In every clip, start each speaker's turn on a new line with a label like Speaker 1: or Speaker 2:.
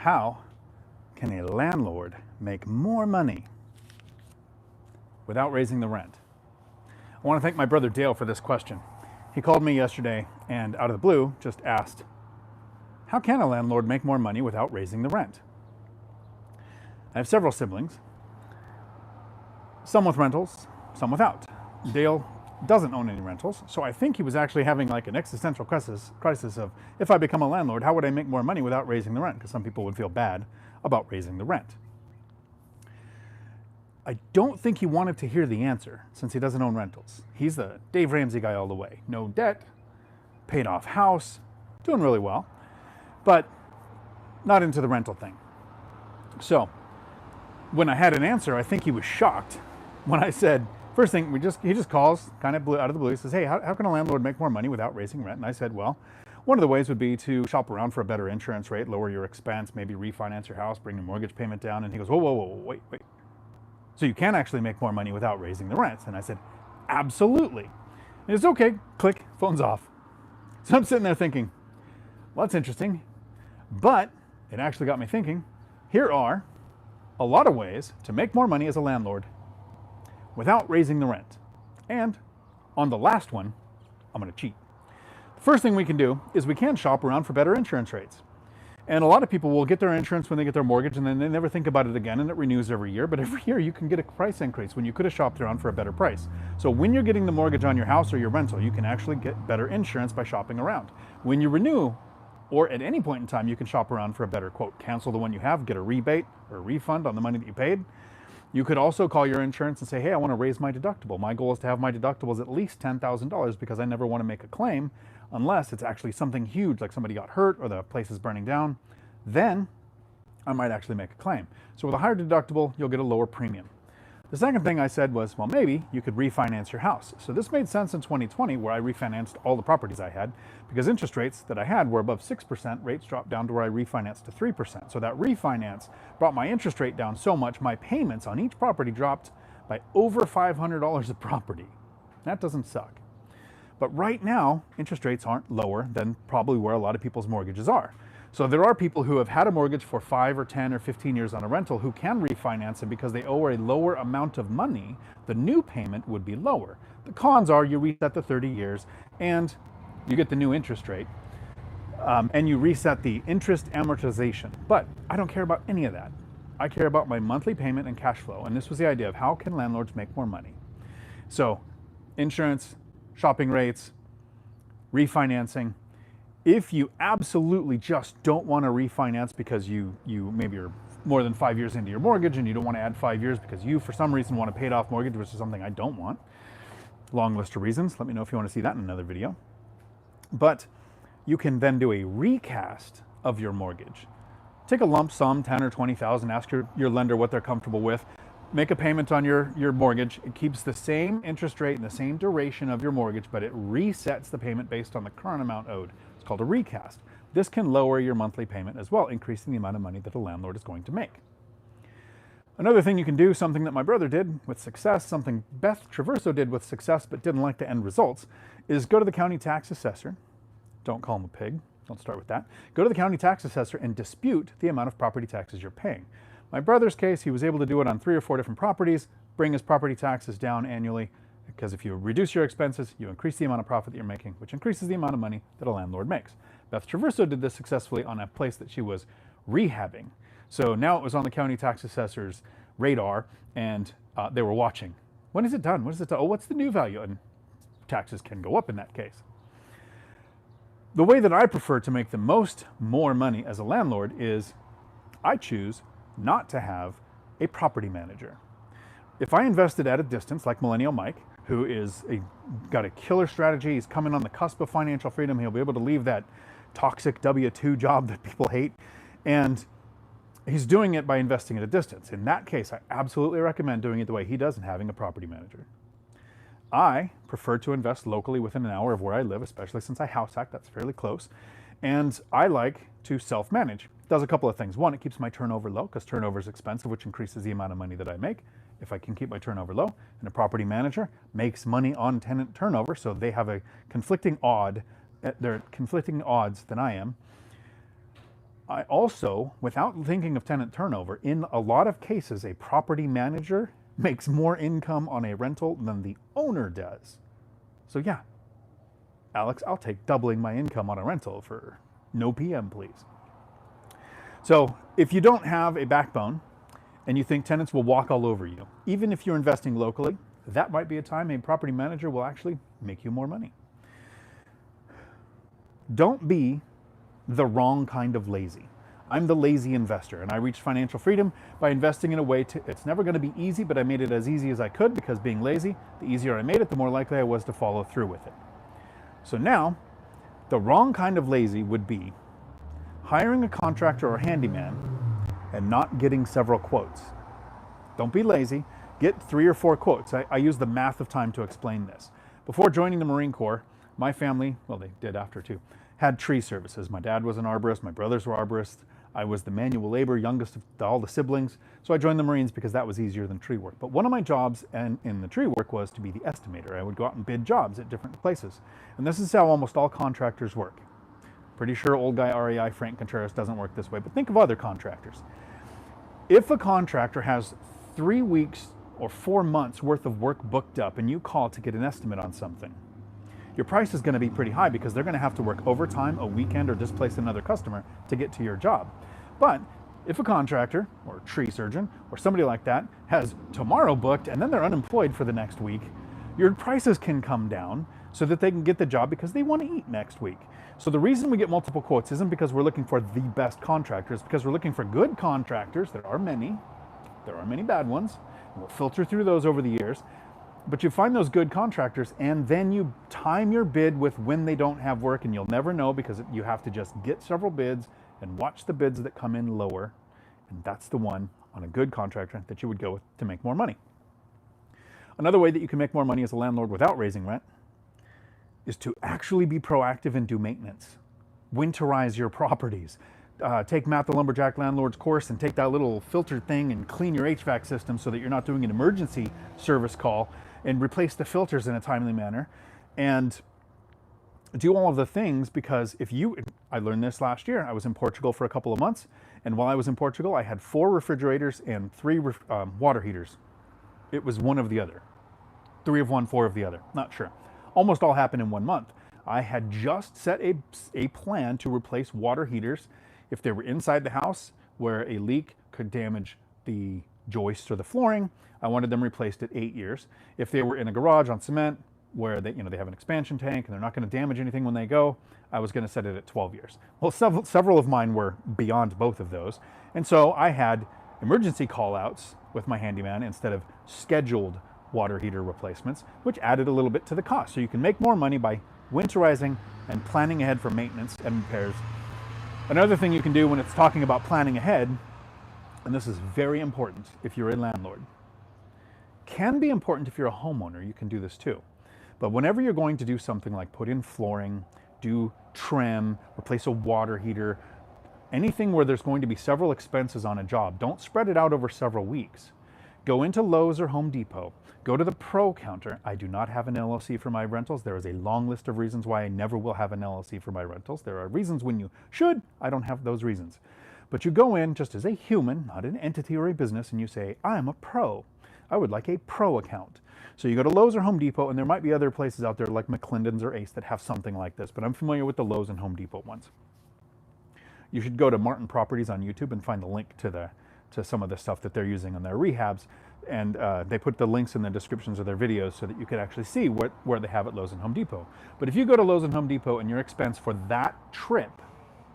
Speaker 1: How can a landlord make more money without raising the rent? I want to thank my brother Dale for this question. He called me yesterday and out of the blue just asked, how can a landlord make more money without raising the rent? I have several siblings, some with rentals, some without. Dale doesn't own any rentals, so I think he was actually having like an existential crisis of, if I become a landlord, how would I make more money without raising the rent? Because some people would feel bad about raising the rent. I don't think he wanted to hear the answer since he doesn't own rentals. He's the Dave Ramsey guy all the way. No debt, paid off house, doing really well, but not into the rental thing. So when I had an answer, I think he was shocked when I said, first thing, he just calls kind of out of the blue. He says, hey, how can a landlord make more money without raising rent? And I said, well, one of the ways would be to shop around for a better insurance rate, lower your expense, maybe refinance your house, bring your mortgage payment down. And he goes, whoa, wait. So you can actually make more money without raising the rent. And I said, absolutely. And it's okay, click, phone's off. So I'm sitting there thinking, well, that's interesting. But it actually got me thinking, here are a lot of ways to make more money as a landlord without raising the rent. And on the last one, I'm going to cheat. The first thing we can do is we can shop around for better insurance rates. And a lot of people will get their insurance when they get their mortgage and then they never think about it again and it renews every year. But every year you can get a price increase when you could have shopped around for a better price. So when you're getting the mortgage on your house or your rental, you can actually get better insurance by shopping around. When you renew, or at any point in time, you can shop around for a better quote. Cancel the one you have, get a rebate or a refund on the money that you paid. You could also call your insurance and say, hey, I want to raise my deductible. My goal is to have my deductibles at least $10,000 because I never want to make a claim unless it's actually something huge, like somebody got hurt or the place is burning down. Then I might actually make a claim. So with a higher deductible, you'll get a lower premium. The second thing I said was, well, maybe you could refinance your house. So this made sense in 2020 where I refinanced all the properties I had because interest rates that I had were above 6%, rates dropped down to where I refinanced to 3%. So that refinance brought my interest rate down so much, my payments on each property dropped by over $500 a property. That doesn't suck. But right now, interest rates aren't lower than probably where a lot of people's mortgages are. So there are people who have had a mortgage for 5 or 10 or 15 years on a rental who can refinance it because they owe a lower amount of money. The new payment would be lower. The cons are you reset the 30 years and you get the new interest rate and you reset the interest amortization. But I don't care about any of that. I care about my monthly payment and cash flow. And this was the idea of how can landlords make more money? So insurance, shopping rates, refinancing. If you absolutely just don't want to refinance because you maybe you're more than 5 years into your mortgage and you don't want to add 5 years because you for some reason want to pay it off mortgage, which is something I don't want. Long list of reasons. Let me know if you want to see that in another video. But you can then do a recast of your mortgage. Take a lump sum, 10 or 20,000, ask your lender what they're comfortable with. Make a payment on your mortgage. It keeps the same interest rate and the same duration of your mortgage, but it resets the payment based on the current amount owed. It's called a recast. This can lower your monthly payment as well, increasing the amount of money that a landlord is going to make. Another thing you can do, something that my brother did with success, something Beth Traverso did with success but didn't like the end results, is go to the county tax assessor. Don't call him a pig. Don't start with that. Go to the county tax assessor and dispute the amount of property taxes you're paying. My brother's case, he was able to do it on 3 or 4 different properties, bring his property taxes down annually, because if you reduce your expenses, you increase the amount of profit that you're making, which increases the amount of money that a landlord makes. Beth Traverso did this successfully on a place that she was rehabbing. So now it was on the county tax assessor's radar, and they were watching. When is it done? When is it done? Oh, what's the new value? And taxes can go up in that case. The way that I prefer to make the most more money as a landlord is I choose not to have a property manager. If I invested at a distance, like Millennial Mike, who is got a killer strategy, he's coming on the cusp of financial freedom, he'll be able to leave that toxic W-2 job that people hate, and he's doing it by investing at a distance. In that case, I absolutely recommend doing it the way he does and having a property manager. I prefer to invest locally within an hour of where I live, especially since I house hack, that's fairly close. And I like to self-manage. It does a couple of things. One, it keeps my turnover low because turnover is expensive, which increases the amount of money that I make. If I can keep my turnover low, and a property manager makes money on tenant turnover, so they have a conflicting odd, they're conflicting odds than I am. I also, without thinking of tenant turnover, in a lot of cases, a property manager makes more income on a rental than the owner does. So yeah, Alex, I'll take doubling my income on a rental for no PM, please. So if you don't have a backbone and you think tenants will walk all over you, even if you're investing locally, that might be a time a property manager will actually make you more money. Don't be the wrong kind of lazy. I'm the lazy investor, and I reached financial freedom by investing in a way it's never going to be easy, but I made it as easy as I could, because being lazy, the easier I made it, the more likely I was to follow through with it. So now, the wrong kind of lazy would be hiring a contractor or handyman and not getting several quotes. Don't be lazy. Get 3 or 4 quotes. I use the math of time to explain this. Before joining the Marine Corps, my family, well, they did after too, had tree services. My dad was an arborist, my brothers were arborists. I was the manual labor, youngest of all the siblings. So I joined the Marines because that was easier than tree work. But one of my jobs in the tree work was to be the estimator. I would go out and bid jobs at different places. And this is how almost all contractors work. Pretty sure old guy REI Frank Contreras doesn't work this way, but think of other contractors. If a contractor has 3 weeks or 4 months worth of work booked up and you call to get an estimate on something, your price is going to be pretty high because they're going to have to work overtime, a weekend, or displace another customer to get to your job. But if a contractor or a tree surgeon or somebody like that has tomorrow booked and then they're unemployed for the next week, your prices can come down so that they can get the job because they want to eat next week. So the reason we get multiple quotes isn't because we're looking for the best contractors, because we're looking for good contractors. There are many bad ones. We'll filter through those over the years. But you find those good contractors and then you time your bid with when they don't have work, and you'll never know because you have to just get several bids and watch the bids that come in lower. And that's the one on a good contractor that you would go with to make more money. Another way that you can make more money as a landlord without raising rent is to actually be proactive and do maintenance. Winterize your properties. Take Matt the Lumberjack Landlord's course and take that little filter thing and clean your HVAC system so that you're not doing an emergency service call, and replace the filters in a timely manner, and do all of the things. Because I learned this last year. I was in Portugal for a couple of months, and while I was in Portugal, I had 4 refrigerators and 3 water heaters. It was one of the other. 3 of one, 4 of the other, not sure. Almost all happened in 1 month. I had just set a plan to replace water heaters if they were inside the house where a leak could damage the joists or the flooring. I wanted them replaced at 8 years. If they were in a garage on cement where they have an expansion tank and they're not going to damage anything when they go, I was going to set it at 12 years. Well, several of mine were beyond both of those. And so I had emergency call outs with my handyman instead of scheduled water heater replacements, which added a little bit to the cost. So you can make more money by winterizing and planning ahead for maintenance and repairs. Another thing you can do when it's talking about planning ahead, and this is very important if you're a landlord, can be important if you're a homeowner, you can do this too. But whenever you're going to do something like put in flooring, do trim, replace a water heater, anything where there's going to be several expenses on a job, don't spread it out over several weeks. Go into Lowe's or Home Depot, go to the pro counter. I do not have an LLC for my rentals. There is a long list of reasons why I never will have an LLC for my rentals. There are reasons when you should. I don't have those reasons. But you go in just as a human, not an entity or a business, and you say, I'm a pro. I would like a pro account. So you go to Lowe's or Home Depot, and there might be other places out there like McClendon's or Ace that have something like this, but I'm familiar with the Lowe's and Home Depot ones. You should go to Martin Properties on YouTube and find the link to some of the stuff that they're using on their rehabs, and they put the links in the descriptions of their videos so that you could actually see where they have at Lowe's and Home Depot. But if you go to Lowe's and Home Depot and your expense for that trip,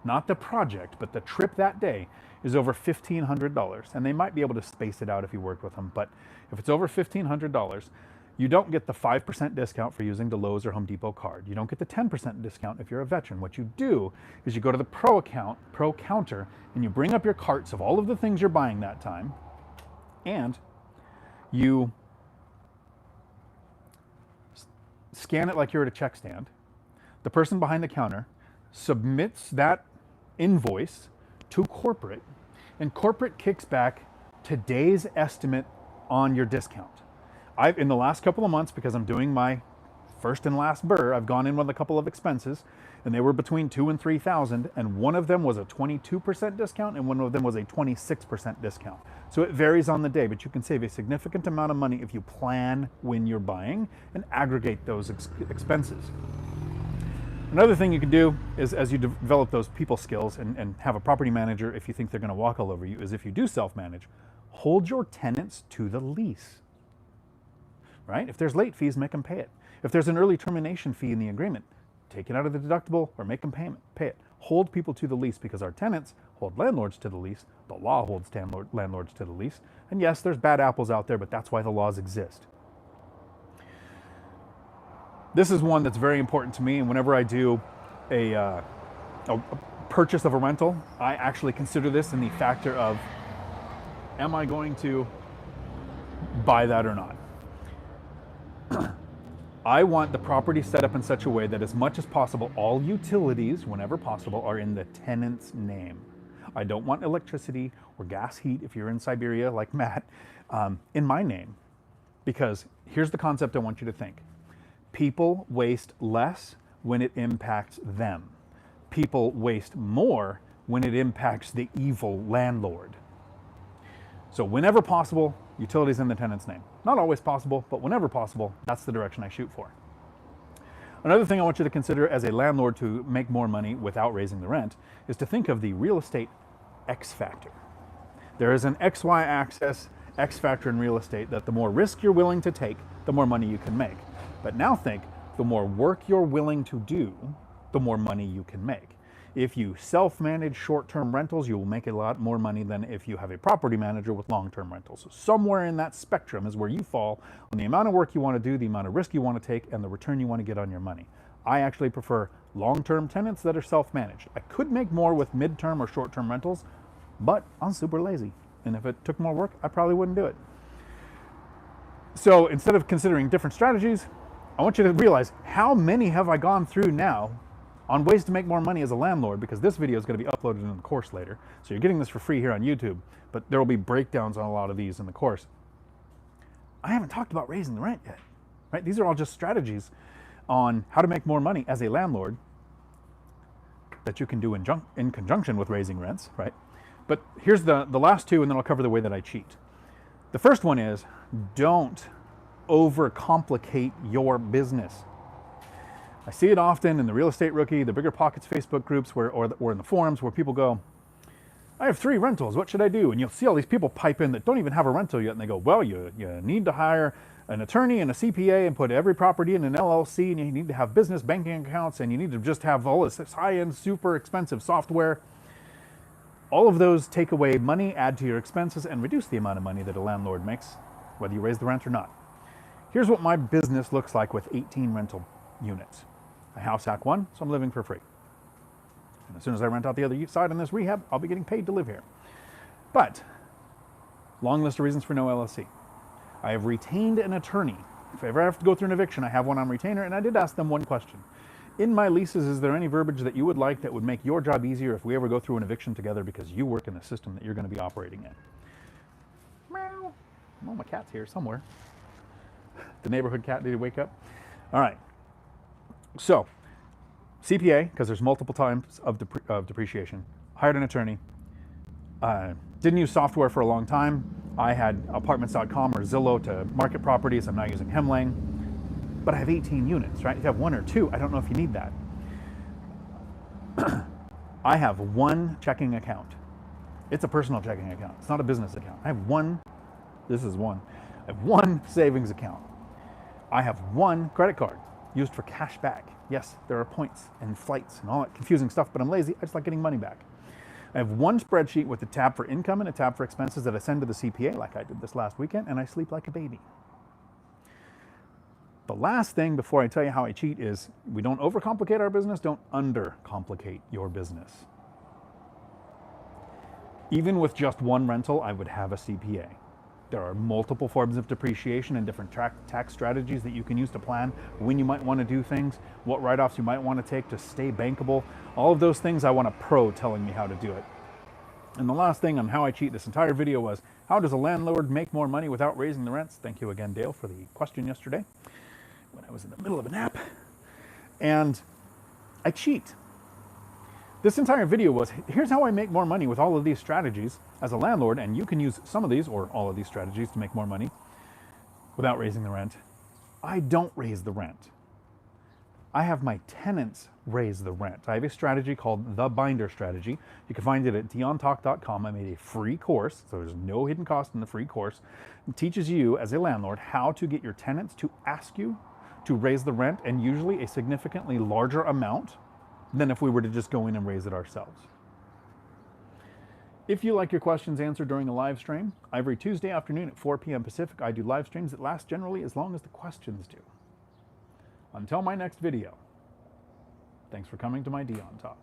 Speaker 1: not the project, but the trip that day, is over $1,500, and they might be able to space it out if you worked with them, but if it's over $1,500, you don't get the 5% discount for using the Lowe's or Home Depot card. You don't get the 10% discount if you're a veteran. What you do is you go to the pro counter, and you bring up your carts of all of the things you're buying that time, and you scan it like you're at a check stand. The person behind the counter submits that invoice to corporate, and corporate kicks back today's estimate on your discount. In the last couple of months, because I'm doing my first and last burr, I've gone in with a couple of expenses, and they were between $2,000 and $3,000, and one of them was a 22% discount, and one of them was a 26% discount. So it varies on the day, but you can save a significant amount of money if you plan when you're buying and aggregate those expenses. Another thing you can do is, as you develop those people skills and have a property manager, if you think they're going to walk all over you, is if you do self-manage, hold your tenants to the lease, right? If there's late fees, make them pay it. If there's an early termination fee in the agreement, take it out of the deductible or make them pay it. Hold people to the lease, because our tenants hold landlords to the lease. The law holds landlords to the lease. And yes, there's bad apples out there, but that's why the laws exist. This is one that's very important to me, and whenever I do a purchase of a rental, I actually consider this in the factor of, am I going to buy that or not? I want the property set up in such a way that as much as possible, all utilities, whenever possible, are in the tenant's name. I don't want electricity or gas heat, if you're in Siberia like Matt, in my name. Because here's the concept I want you to think. People waste less when it impacts them. People waste more when it impacts the evil landlord. So whenever possible, utilities in the tenant's name. Not always possible, but whenever possible, that's the direction I shoot for. Another thing I want you to consider as a landlord to make more money without raising the rent is to think of the real estate X factor. There is an XY axis, X factor in real estate, that the more risk you're willing to take, the more money you can make. But now think, the more work you're willing to do, the more money you can make. If you self-manage short-term rentals, you will make a lot more money than if you have a property manager with long-term rentals. So somewhere in that spectrum is where you fall on the amount of work you want to do, the amount of risk you want to take, and the return you want to get on your money. I actually prefer long-term tenants that are self-managed. I could make more with mid-term or short-term rentals, but I'm super lazy. And if it took more work, I probably wouldn't do it. So instead of considering different strategies, I want you to realize, how many have I gone through now on ways to make more money as a landlord, because this video is going to be uploaded in the course later. So you're getting this for free here on YouTube, but there will be breakdowns on a lot of these in the course. I haven't talked about raising the rent yet, right? These are all just strategies on how to make more money as a landlord that you can do in conjunction with raising rents, right? But here's the last two, and then I'll cover the way that I cheat. The first one is, don't overcomplicate your business. I see it often in the Real Estate Rookie, the Bigger Pockets Facebook groups, or in the forums where people go, I have 3 rentals, what should I do? And you'll see all these people pipe in that don't even have a rental yet, and they go, well, you need to hire an attorney and a CPA and put every property in an LLC, and you need to have business banking accounts, and you need to just have all this high-end, super expensive software. All of those take away money, add to your expenses, and reduce the amount of money that a landlord makes, whether you raise the rent or not. Here's what my business looks like with 18 rental units. I house hack one, so I'm living for free. And as soon as I rent out the other side on this rehab, I'll be getting paid to live here. But, long list of reasons for no LLC. I have retained an attorney. If I ever have to go through an eviction, I have one on retainer, and I did ask them one question. In my leases, is there any verbiage that you would like that would make your job easier if we ever go through an eviction together because you work in the system that you're going to be operating in? Meow. Well, my cat's here somewhere. The neighborhood cat, did he wake up? All right. So, CPA, because there's multiple times of depreciation. Hired an attorney. Didn't use software for a long time. I had apartments.com or Zillow to market properties. I'm now using Hemlang. But I have 18 units, right? If you have 1 or 2, I don't know if you need that. I have 1 checking account. It's a personal checking account. It's not a business account. I have 1, this is 1. I have 1 savings account. I have 1 credit card used for cash back. Yes, there are points and flights and all that confusing stuff, but I'm lazy. I just like getting money back. I have 1 spreadsheet with a tab for income and a tab for expenses that I send to the CPA, like I did this last weekend, and I sleep like a baby. The last thing before I tell you how I cheat is, we don't overcomplicate our business, don't undercomplicate your business. Even with just 1 rental, I would have a CPA. There are multiple forms of depreciation and different tax strategies that you can use to plan when you might want to do things, what write-offs you might want to take to stay bankable. All of those things I want a pro telling me how to do it. And the last thing on how I cheat this entire video was, how does a landlord make more money without raising the rents? Thank you again, Dale, for the question yesterday. when I was in the middle of a nap, and I cheat. This entire video was, here's how I make more money with all of these strategies as a landlord, and you can use some of these or all of these strategies to make more money without raising the rent. I don't raise the rent. I have my tenants raise the rent. I have a strategy called the binder strategy. You can find it at diontalk.com. I made a free course, so there's no hidden cost in the free course. It teaches you as a landlord how to get your tenants to ask you to raise the rent, and usually a significantly larger amount than if we were to just go in and raise it ourselves. If you like your questions answered during a live stream, every Tuesday afternoon at 4 p.m. Pacific, I do live streams that last generally as long as the questions do. Until my next video, thanks for coming to my Dion Talk.